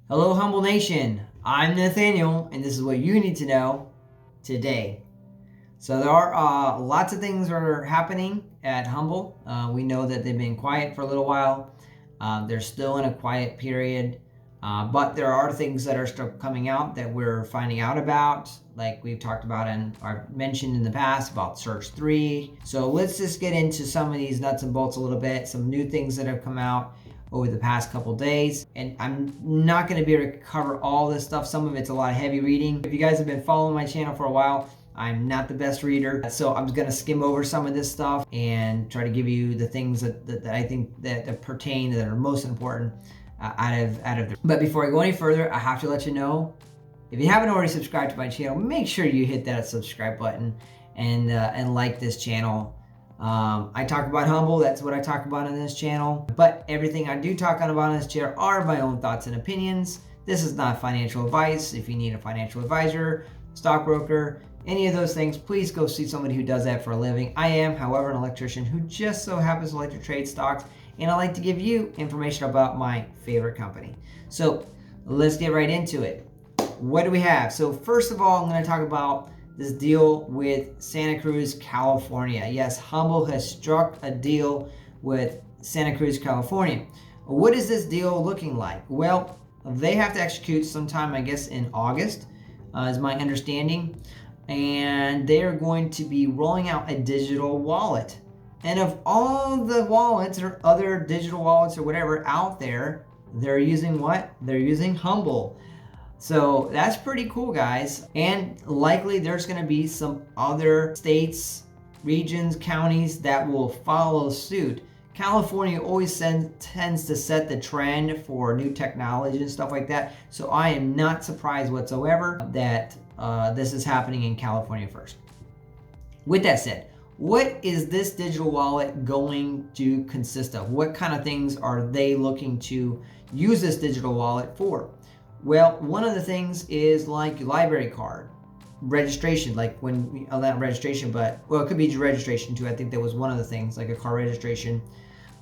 Hello, Humble Nation. I'm Nathaniel, and this is what you need to know today. So there are lots of things are happening at Humble. We know that they've been quiet for a little while. They're still in a quiet period, but there are things that are still coming out that we're finding out about, like we've talked about and I've mentioned in the past about Search 3. So let's just get into some of these nuts and bolts a little bit, some new things that have come out over the past couple days. And I'm not going to be able to cover all this stuff. Some of it's a lot of heavy reading. If you guys have been following my channel for a while, I'm not the best reader, so I'm just going to skim over some of this stuff and try to give you the things that I think that pertain, that are most important out of the. But before I go any further, I have to let you know, if you haven't already subscribed to my channel, make sure you hit that subscribe button and like this channel. I talk about Humble, that's what I talk about on this channel, but everything I do talk about on this channel are my own thoughts and opinions. This is not financial advice. If you need a financial advisor, stockbroker, any of those things, please go see somebody who does that for a living. I am, however, an electrician who just so happens to like to trade stocks, and I like to give you information about my favorite company. So let's get right into it. What do we have? So first of all, I'm going to talk about this deal with Santa Cruz, California. Yes, Humble has struck a deal with Santa Cruz, California. What is this deal looking like? Well, they have to execute sometime, I guess, in August, is my understanding. And they're going to be rolling out a digital wallet. And of all the wallets or other digital wallets or whatever out there, they're using what? They're using Humble. So that's pretty cool, guys. And likely there's going to be some other states, regions, counties that will follow suit. California always tends to set the trend for new technology and stuff like that. So I am not surprised whatsoever that this is happening in California first. With that said, what is this digital wallet going to consist of? What kind of things are they looking to use this digital wallet for? Well, one of the things is like your library card registration, like when not registration, but well, it could be registration too. I think that was one of the things, like a car registration,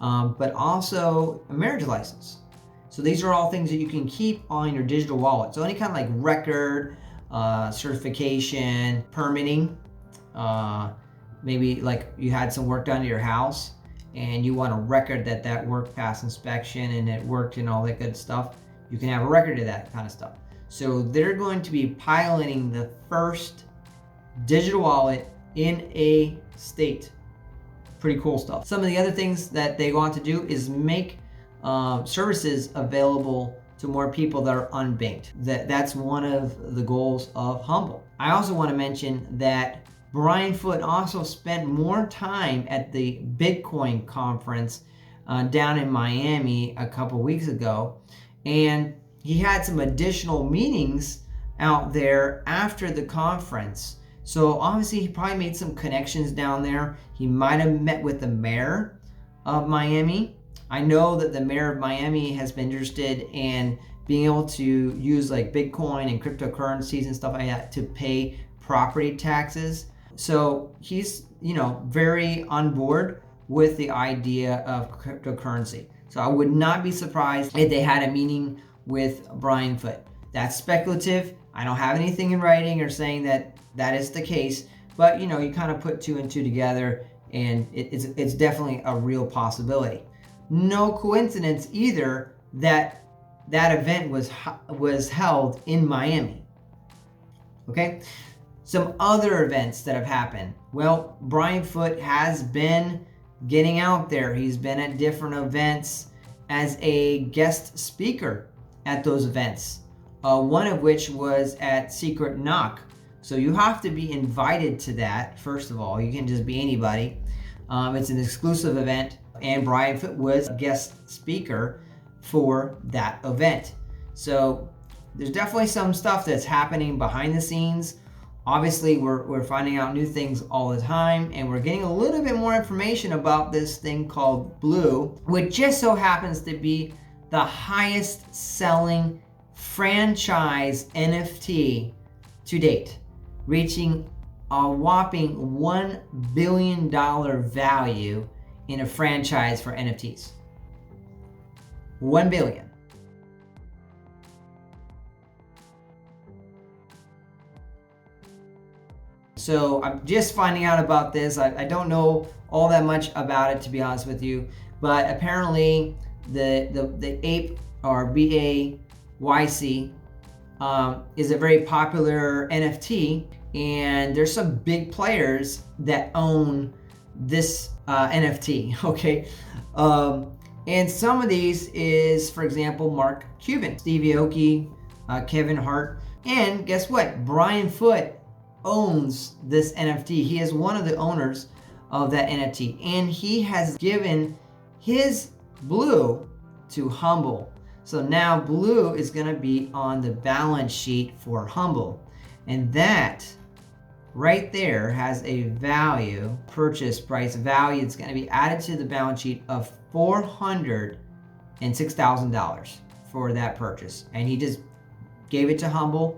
but also a marriage license. So these are all things that you can keep on your digital wallet. So any kind of like record, certification, permitting, maybe like you had some work done to your house and you want a record that work passed inspection and it worked and all that good stuff. You can have a record of that kind of stuff. So they're going to be piloting the first digital wallet in a state. Pretty cool stuff. Some of the other things that they want to do is make services available to more people that are unbanked. That's one of the goals of Humble. I also want to mention that Brian Foote also spent more time at the Bitcoin conference down in Miami a couple weeks ago. And he had some additional meetings out there after the conference. So obviously he probably made some connections down there. He might have met with the mayor of Miami. I know that the mayor of Miami has been interested in being able to use like Bitcoin and cryptocurrencies and stuff like that to pay property taxes. So he's, very on board with the idea of cryptocurrency. So I would not be surprised if they had a meeting with Brian Foote. That's speculative. I don't have anything in writing or saying that is the case, but you kind of put two and two together, and it's definitely a real possibility. No coincidence either that event was held in Miami. Okay, some other events that have happened. Well, Brian Foote has been getting out there. He's been at different events as a guest speaker at those events. One of which was at Secret Knock. So you have to be invited to that, first of all. You can just be anybody. It's an exclusive event, and Brian Foote was a guest speaker for that event. So there's definitely some stuff that's happening behind the scenes. Obviously, we're finding out new things all the time, and we're getting a little bit more information about this thing called Blue, which just so happens to be the highest selling franchise NFT to date, reaching a whopping $1 billion value in a franchise for NFTs. $1 billion. So I'm just finding out about this. I don't know all that much about it, to be honest with you, but apparently the ape, or BAYC, is a very popular NFT, and there's some big players that own this NFT. Okay, and some of these is, for example, Mark Cuban, Stevie Aoki, Kevin Hart, and guess what? Brian Foote owns this NFT. He is one of the owners of that NFT, and he has given his blue to HUMBL. So now blue is going to be on the balance sheet for HUMBL, and that right there has a value, purchase price value. It's going to be added to the balance sheet of $406,000 for that purchase, and he just gave it to HUMBL.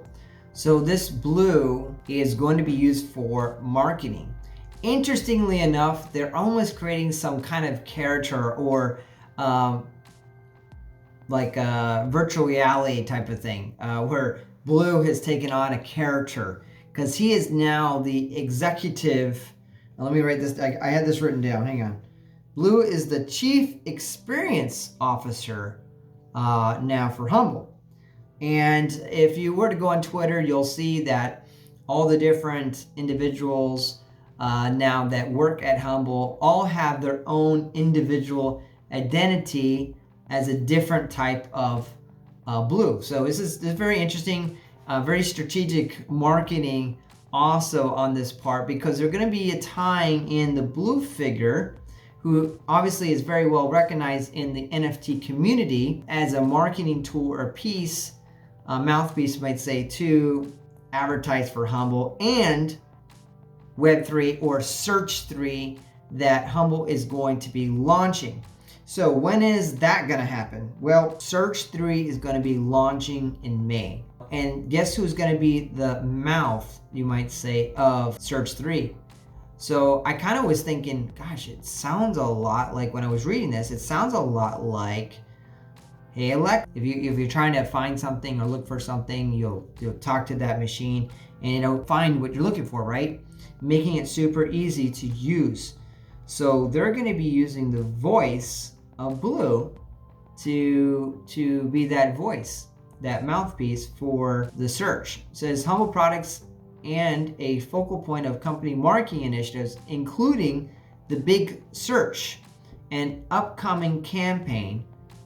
So this blue is going to be used for marketing. Interestingly enough, they're almost creating some kind of character, or like a virtual reality type of thing, where Blue has taken on a character, because he is now the executive. Now let me write this. I had this written down. Hang on. Blue is the Chief Experience Officer now for HUMBL. And if you were to go on Twitter, you'll see that all the different individuals now that work at HUMBL all have their own individual identity as a different type of blue. So this is very interesting, very strategic marketing also on this part, because they're going to be tying in the blue figure, who obviously is very well recognized in the NFT community as a marketing tool or piece, mouthpiece, might say, to advertise for HUMBL and Web3 or Search 3 that HUMBL is going to be launching. So when is that going to happen? Well, Search 3 is going to be launching in May. And guess who's going to be the mouth, you might say, of Search 3? So I kind of was thinking, gosh, it sounds a lot like, when I was reading this, it sounds a lot like, hey Alexa. If you're trying to find something or look for something, you'll talk to that machine and it'll find what you're looking for, right? Making it super easy to use. So they're going to be using the voice of Blue to be that voice, that mouthpiece for the search. It says HUMBL products and a focal point of company marketing initiatives, including the big search and upcoming campaign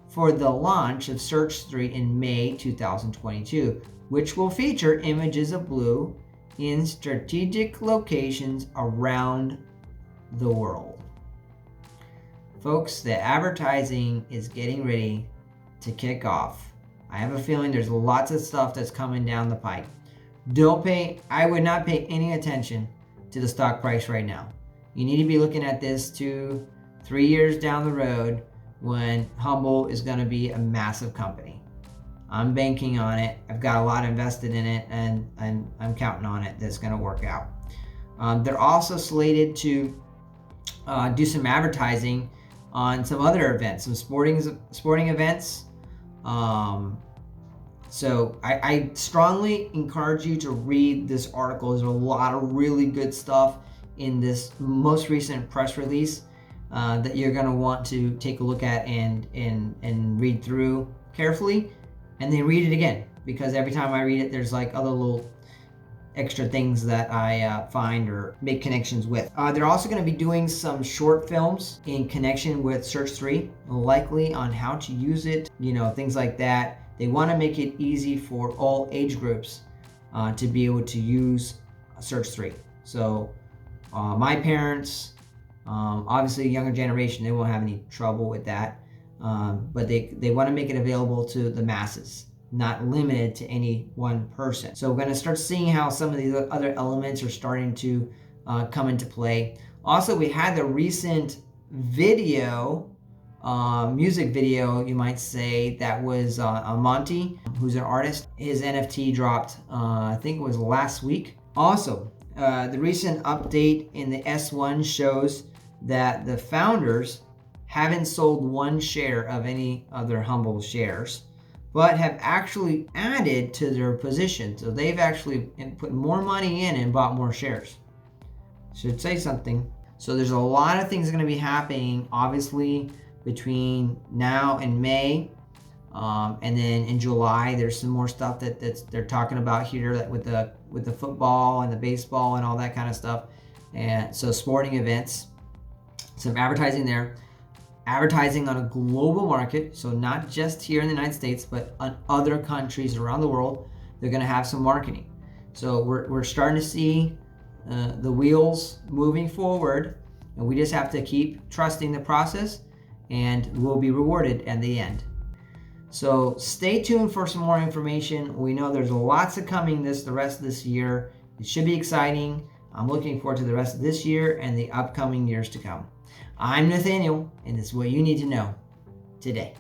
for the launch of Search 3 in May 2022, which will feature images of Blue in strategic locations around the world. Folks, the advertising is getting ready to kick off. I have a feeling there's lots of stuff that's coming down the pipe. I would not pay any attention to the stock price right now. You need to be looking at this 2-3 years down the road, when HUMBL is going to be a massive company. I'm banking on it. I've got a lot invested in it, and I'm counting on it that's going to work out. They're also slated to do some advertising on some other events, some sporting events. So I strongly encourage you to read this article. There's a lot of really good stuff in this most recent press release that you're going to want to take a look at and read through carefully, and then read it again, because every time I read it, there's like other little extra things that I find or make connections with. They're also going to be doing some short films in connection with Search 3, likely on how to use it, things like that. They want to make it easy for all age groups to be able to use Search 3. So my parents, obviously younger generation, they won't have any trouble with that. But they want to make it available to the masses, not limited to any one person. So we're going to start seeing how some of these other elements are starting to come into play. Also, we had the recent video, music video, you might say, that was Monty, who's an artist. His NFT dropped, I think it was last week. Also, the recent update in the S1 shows that the founders haven't sold one share of any other HUMBL shares, but have actually added to their position. So they've actually put more money in and bought more shares. Should say something. So there's a lot of things going to be happening, obviously, between now and May. And then in July, there's some more stuff that's they're talking about here, that with the football and the baseball and all that kind of stuff. And so sporting events, some advertising there, advertising on a global market. So not just here in the United States, but on other countries around the world, they're going to have some marketing. So we're starting to see the wheels moving forward, and we just have to keep trusting the process, and we'll be rewarded at the end. So stay tuned for some more information. We know there's lots of coming the rest of this year. It should be exciting. I'm looking forward to the rest of this year and the upcoming years to come. I'm Nathaniel, and this is what you need to know today.